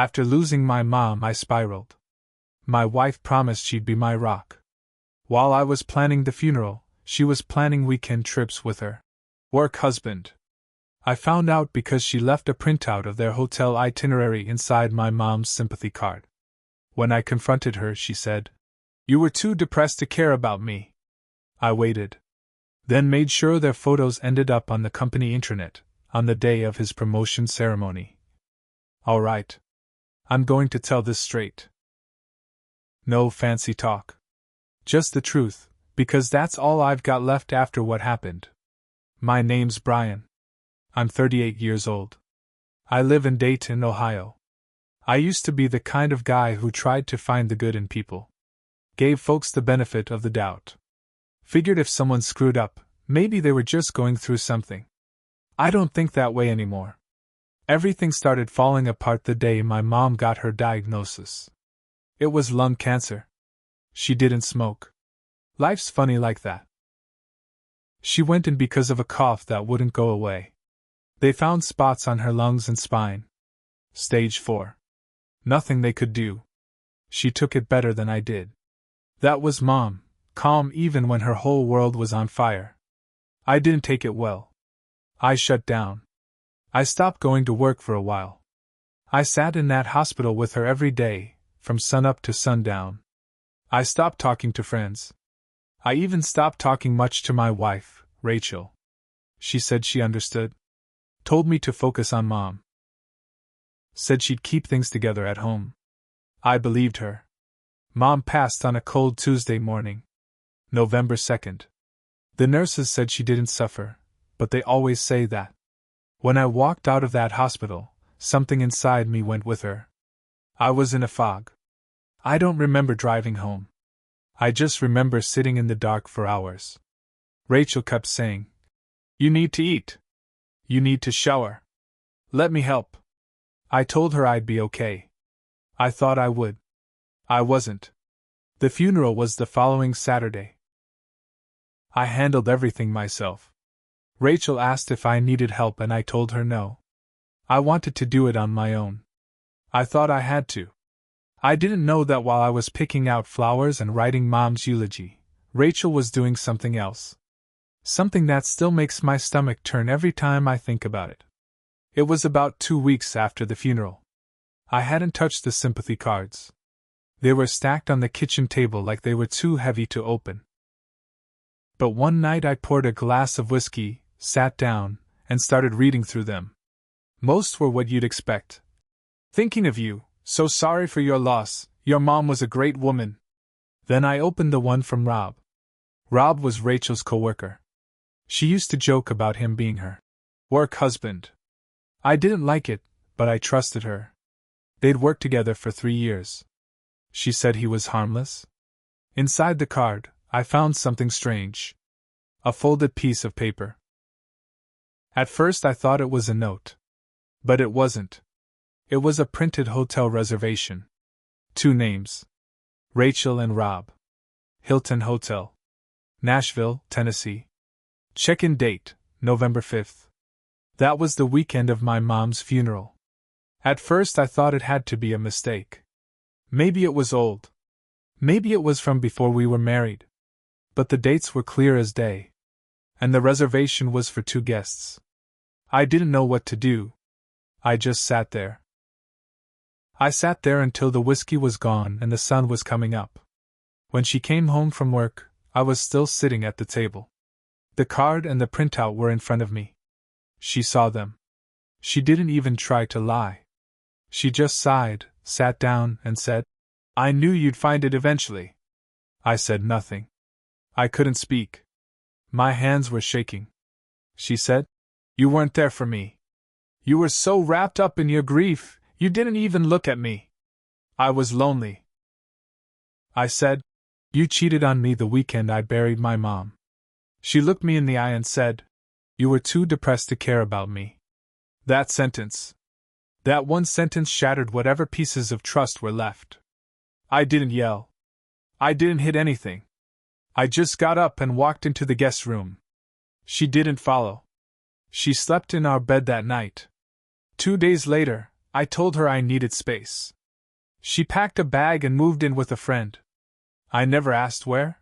After losing my mom, I spiraled. My wife promised she'd be my rock. While I was planning the funeral, she was planning weekend trips with her work husband. I found out because she left a printout of their hotel itinerary inside my mom's sympathy card. When I confronted her, she said, "You were too depressed to care about me." I waited. Then made sure their photos ended up on the company intranet, on the day of his promotion ceremony. All right. I'm going to tell this straight. No fancy talk. Just the truth, because that's all I've got left after what happened. My name's Brian. I'm 38 years old. I live in Dayton, Ohio. I used to be the kind of guy who tried to find the good in people. Gave folks the benefit of the doubt. Figured if someone screwed up, maybe they were just going through something. I don't think that way anymore. Everything started falling apart the day my mom got her diagnosis. It was lung cancer. She didn't smoke. Life's funny like that. She went in because of a cough that wouldn't go away. They found spots on her lungs and spine. Stage 4. Nothing they could do. She took it better than I did. That was Mom, calm even when her whole world was on fire. I didn't take it well. I shut down. I stopped going to work for a while. I sat in that hospital with her every day, from sunup to sundown. I stopped talking to friends. I even stopped talking much to my wife, Rachel. She said she understood. Told me to focus on Mom. Said she'd keep things together at home. I believed her. Mom passed on a cold Tuesday morning, November 2nd. The nurses said she didn't suffer, but they always say that. When I walked out of that hospital, something inside me went with her. I was in a fog. I don't remember driving home. I just remember sitting in the dark for hours. Rachel kept saying, "You need to eat. You need to shower. Let me help." I told her I'd be okay. I thought I would. I wasn't. The funeral was the following Saturday. I handled everything myself. Rachel asked if I needed help and I told her no. I wanted to do it on my own. I thought I had to. I didn't know that while I was picking out flowers and writing Mom's eulogy, Rachel was doing something else. Something that still makes my stomach turn every time I think about it. It was about 2 weeks after the funeral. I hadn't touched the sympathy cards. They were stacked on the kitchen table like they were too heavy to open. But one night I poured a glass of whiskey, sat down, and started reading through them. Most were what you'd expect. "Thinking of you, so sorry for your loss, your mom was a great woman." Then I opened the one from Rob. Rob was Rachel's coworker. She used to joke about him being her work husband. I didn't like it, but I trusted her. They'd worked together for 3 years. She said he was harmless. Inside the card, I found something strange. A folded piece of paper. At first I thought it was a note. But it wasn't. It was a printed hotel reservation. 2 names. Rachel and Rob. Hilton Hotel. Nashville, Tennessee. Check-in date, November 5th. That was the weekend of my mom's funeral. At first I thought it had to be a mistake. Maybe it was old. Maybe it was from before we were married. But the dates were clear as day. And the reservation was for 2 guests. I didn't know what to do. I just sat there. I sat there until the whiskey was gone and the sun was coming up. When she came home from work, I was still sitting at the table. The card and the printout were in front of me. She saw them. She didn't even try to lie. She just sighed, sat down, and said, "I knew you'd find it eventually." I said nothing. I couldn't speak. My hands were shaking. She said, "You weren't there for me. You were so wrapped up in your grief, you didn't even look at me. I was lonely." I said, "You cheated on me the weekend I buried my mom." She looked me in the eye and said, "You were too depressed to care about me." That one sentence shattered whatever pieces of trust were left. I didn't yell. I didn't hit anything. I just got up and walked into the guest room. She didn't follow. She slept in our bed that night. 2 days later, I told her I needed space. She packed a bag and moved in with a friend. I never asked where.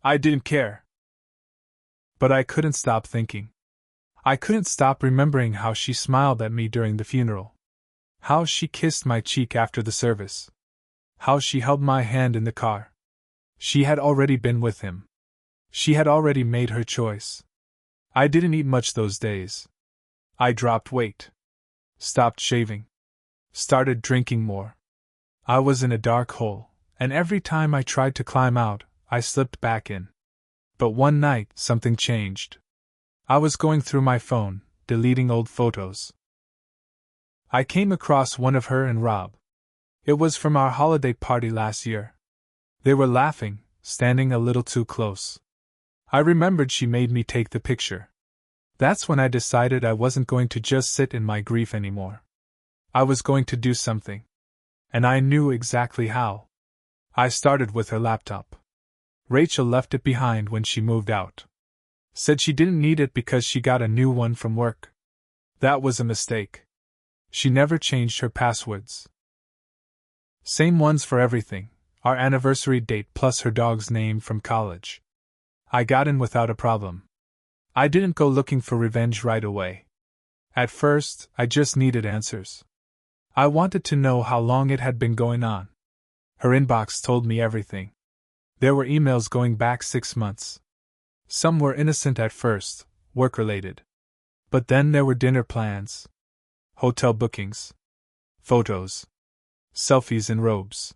I didn't care. But I couldn't stop thinking. I couldn't stop remembering how she smiled at me during the funeral. How she kissed my cheek after the service. How she held my hand in the car. She had already been with him. She had already made her choice. I didn't eat much those days. I dropped weight. Stopped shaving. Started drinking more. I was in a dark hole, and every time I tried to climb out, I slipped back in. But one night, something changed. I was going through my phone, deleting old photos. I came across one of her and Rob. It was from our holiday party last year. They were laughing, standing a little too close. I remembered she made me take the picture. That's when I decided I wasn't going to just sit in my grief anymore. I was going to do something. And I knew exactly how. I started with her laptop. Rachel left it behind when she moved out. Said she didn't need it because she got a new one from work. That was a mistake. She never changed her passwords. Same ones for everything, our anniversary date plus her dog's name from college. I got in without a problem. I didn't go looking for revenge right away. At first, I just needed answers. I wanted to know how long it had been going on. Her inbox told me everything. There were emails going back 6 months. Some were innocent at first, work-related. But then there were dinner plans, hotel bookings, photos, selfies in robes,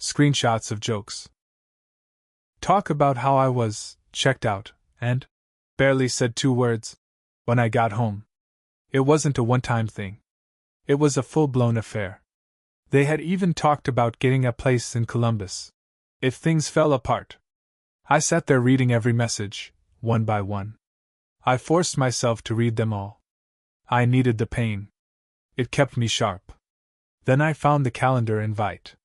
screenshots of jokes. Talk about how I was checked out, and barely said 2 words when I got home. It wasn't a one-time thing. It was a full-blown affair. They had even talked about getting a place in Columbus. If things fell apart. I sat there reading every message, one by one. I forced myself to read them all. I needed the pain. It kept me sharp. Then I found the calendar invite.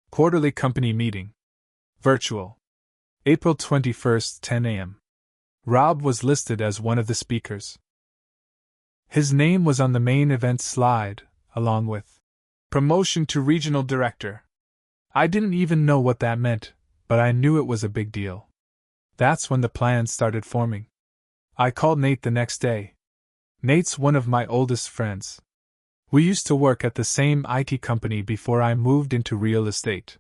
Quarterly company meeting. Virtual. April 21st, 10 a.m. Rob was listed as one of the speakers. His name was on the main event slide, along with promotion to regional director. I didn't even know what that meant, but I knew it was a big deal. That's when the plans started forming. I called Nate the next day. Nate's one of my oldest friends. We used to work at the same IT company before I moved into real estate.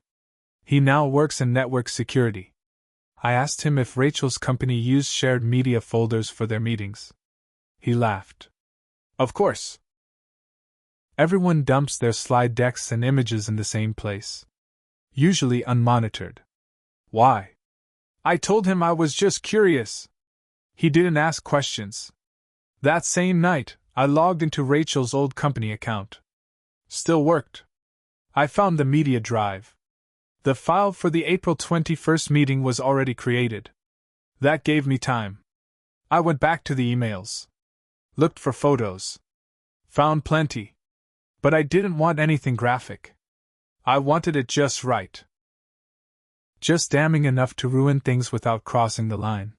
He now works in network security. I asked him if Rachel's company used shared media folders for their meetings. He laughed. Of course. Everyone dumps their slide decks and images in the same place. Usually unmonitored. Why? I told him I was just curious. He didn't ask questions. That same night, I logged into Rachel's old company account. Still worked. I found the media drive. The file for the April 21st meeting was already created. That gave me time. I went back to the emails. Looked for photos. Found plenty. But I didn't want anything graphic. I wanted it just right. Just damning enough to ruin things without crossing the line.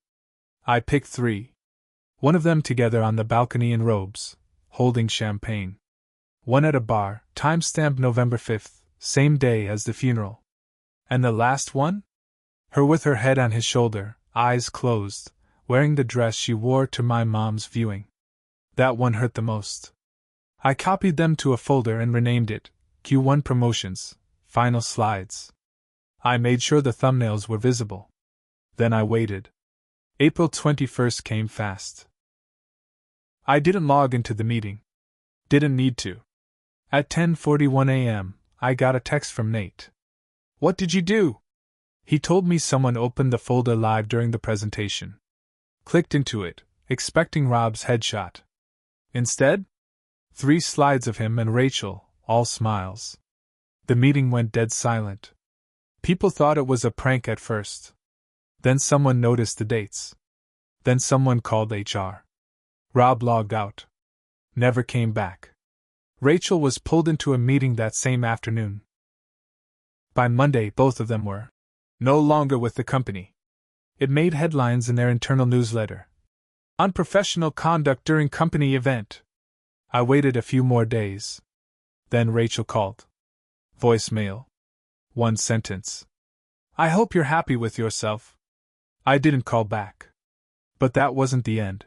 I picked 3. One of them together on the balcony in robes, holding champagne. One at a bar, timestamped November 5th, same day as the funeral. And the last one? Her with her head on his shoulder, eyes closed, wearing the dress she wore to my mom's viewing. That one hurt the most. I copied them to a folder and renamed it, Q1 Promotions, Final Slides. I made sure the thumbnails were visible. Then I waited. April 21st came fast. I didn't log into the meeting. Didn't need to. At 10:41 a.m., I got a text from Nate. What did you do? He told me someone opened the folder live during the presentation. Clicked into it, expecting Rob's headshot. Instead, 3 slides of him and Rachel, all smiles. The meeting went dead silent. People thought it was a prank at first. Then someone noticed the dates. Then someone called HR. Rob logged out. Never came back. Rachel was pulled into a meeting that same afternoon. By Monday, both of them were no longer with the company. It made headlines in their internal newsletter. Unprofessional conduct during company event. I waited a few more days. Then Rachel called. Voicemail. One sentence. I hope you're happy with yourself. I didn't call back. But that wasn't the end.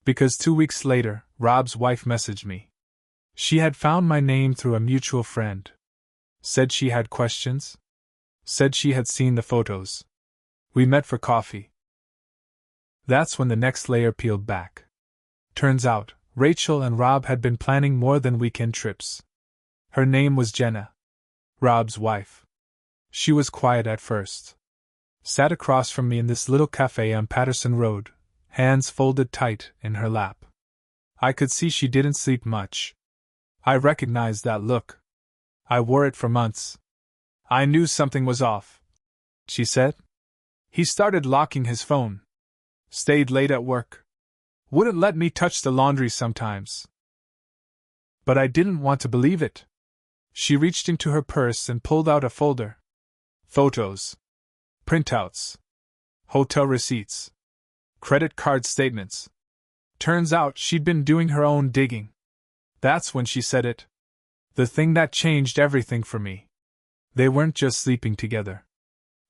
Because 2 weeks later, Rob's wife messaged me. She had found my name through a mutual friend. Said she had questions. Said she had seen the photos. We met for coffee. That's when the next layer peeled back. Turns out, Rachel and Rob had been planning more than weekend trips. Her name was Jenna. Rob's wife. She was quiet at first. Sat across from me in this little cafe on Patterson Road, hands folded tight in her lap. I could see she didn't sleep much. I recognized that look. I wore it for months. I knew something was off, she said. He started locking his phone. Stayed late at work. Wouldn't let me touch the laundry sometimes. But I didn't want to believe it. She reached into her purse and pulled out a folder. Photos. Printouts. Hotel receipts. Credit card statements. Turns out she'd been doing her own digging. That's when she said it. The thing that changed everything for me. They weren't just sleeping together.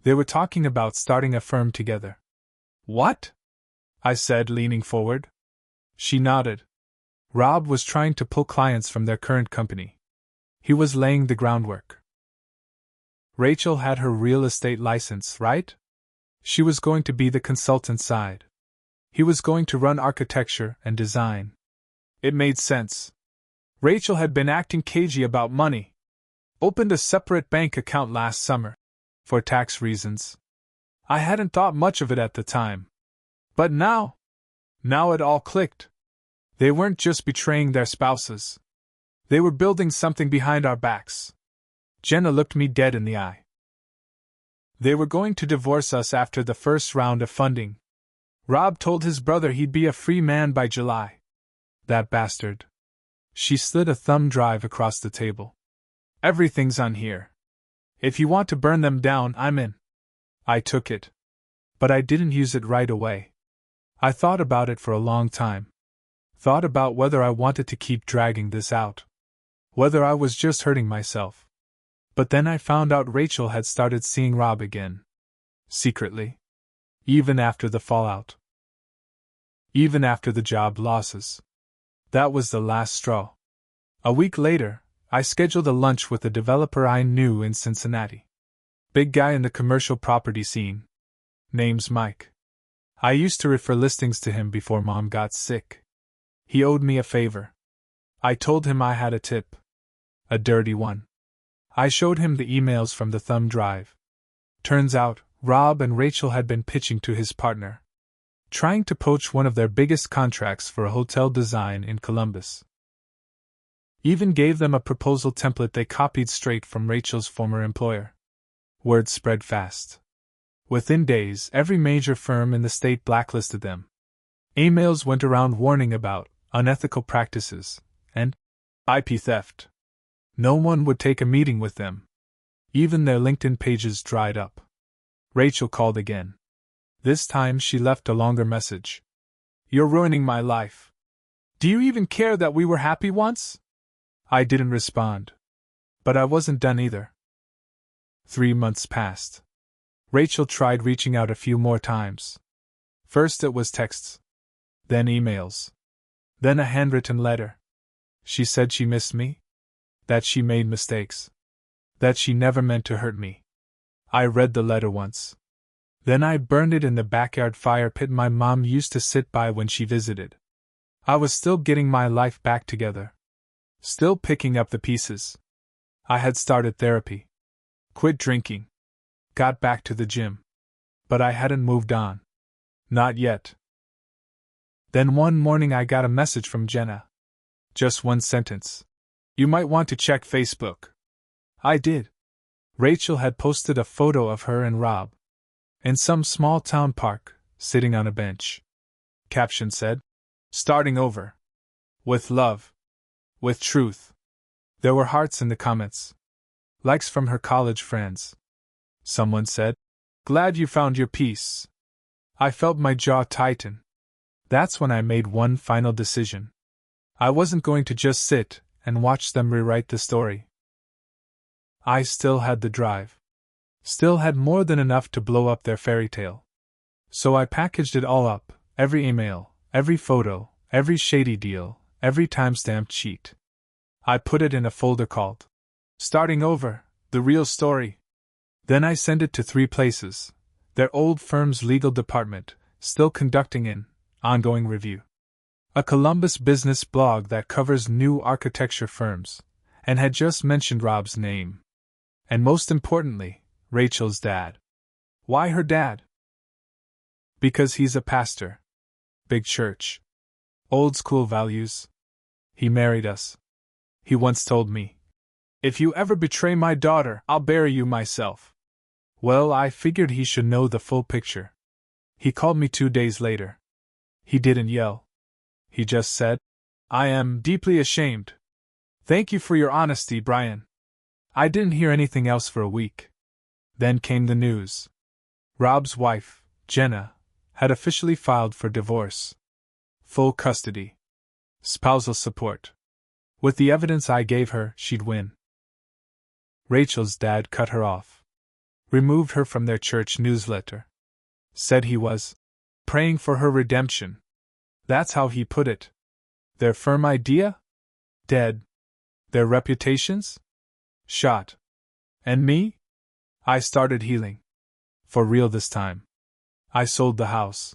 They were talking about starting a firm together. What? I said, leaning forward. She nodded. Rob was trying to pull clients from their current company. He was laying the groundwork. Rachel had her real estate license, right? She was going to be the consultant side. He was going to run architecture and design. It made sense. Rachel had been acting cagey about money. Opened a separate bank account last summer. For tax reasons. I hadn't thought much of it at the time. But now it all clicked. They weren't just betraying their spouses. They were building something behind our backs. Jenna looked me dead in the eye. They were going to divorce us after the first round of funding. Rob told his brother he'd be a free man by July. That bastard. She slid a thumb drive across the table. Everything's on here. If you want to burn them down, I'm in. I took it. But I didn't use it right away. I thought about it for a long time. Thought about whether I wanted to keep dragging this out. Whether I was just hurting myself. But then I found out Rachel had started seeing Rob again. Secretly. Even after the fallout. Even after the job losses. That was the last straw. A week later, I scheduled a lunch with a developer I knew in Cincinnati. Big guy in the commercial property scene. Name's Mike. I used to refer listings to him before Mom got sick. He owed me a favor. I told him I had a tip. A dirty one. I showed him the emails from the thumb drive. Turns out, Rob and Rachel had been pitching to his partner. Trying to poach one of their biggest contracts for a hotel design in Columbus. Even gave them a proposal template they copied straight from Rachel's former employer. Word spread fast. Within days, every major firm in the state blacklisted them. Emails went around warning about unethical practices and IP theft. No one would take a meeting with them. Even their LinkedIn pages dried up. Rachel called again. This time she left a longer message. You're ruining my life. Do you even care that we were happy once? I didn't respond. But I wasn't done either. 3 months passed. Rachel tried reaching out a few more times. First it was texts. Then emails. Then a handwritten letter. She said she missed me. That she made mistakes. That she never meant to hurt me. I read the letter once. Then I burned it in the backyard fire pit my mom used to sit by when she visited. I was still getting my life back together. Still picking up the pieces. I had started therapy. Quit drinking. Got back to the gym. But I hadn't moved on. Not yet. Then one morning I got a message from Jenna. Just one sentence. You might want to check Facebook. I did. Rachel had posted a photo of her and Rob. In some small town park, sitting on a bench. Caption said, starting over. With love. With truth. There were hearts in the comments. Likes from her college friends. Someone said, glad you found your peace. I felt my jaw tighten. That's when I made one final decision. I wasn't going to just sit and watched them rewrite the story. I still had the drive. Still had more than enough to blow up their fairy tale. So I packaged it all up, every email, every photo, every shady deal, every timestamped sheet. I put it in a folder called Starting Over, The Real Story. Then I sent it to 3 places. Their old firm's legal department, still conducting an ongoing review. A Columbus business blog that covers new architecture firms, and had just mentioned Rob's name. And most importantly, Rachel's dad. Why her dad? Because he's a pastor. Big church. Old school values. He married us. He once told me, "If you ever betray my daughter, I'll bury you myself." Well, I figured he should know the full picture. He called me 2 days later. He didn't yell. He just said, "I am deeply ashamed. Thank you for your honesty, Brian." I didn't hear anything else for a week. Then came the news. Rob's wife, Jenna, had officially filed for divorce. Full custody. Spousal support. With the evidence I gave her, she'd win. Rachel's dad cut her off. Removed her from their church newsletter. Said he was praying for her redemption. That's how he put it. Their firm idea? Dead. Their reputations? Shot. And me? I started healing. For real this time. I sold the house.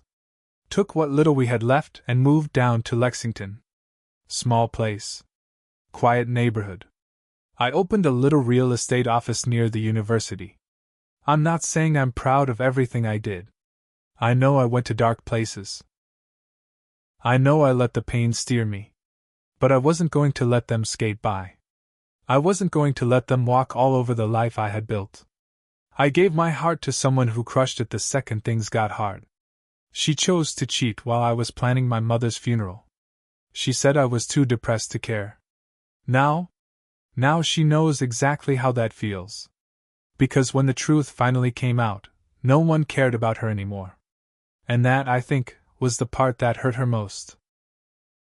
Took what little we had left and moved down to Lexington. Small place. Quiet neighborhood. I opened a little real estate office near the university. I'm not saying I'm proud of everything I did. I know I went to dark places. I know I let the pain steer me. But I wasn't going to let them skate by. I wasn't going to let them walk all over the life I had built. I gave my heart to someone who crushed it the second things got hard. She chose to cheat while I was planning my mother's funeral. She said I was too depressed to care. Now she knows exactly how that feels. Because when the truth finally came out, no one cared about her anymore. And that, I think, was the part that hurt her most.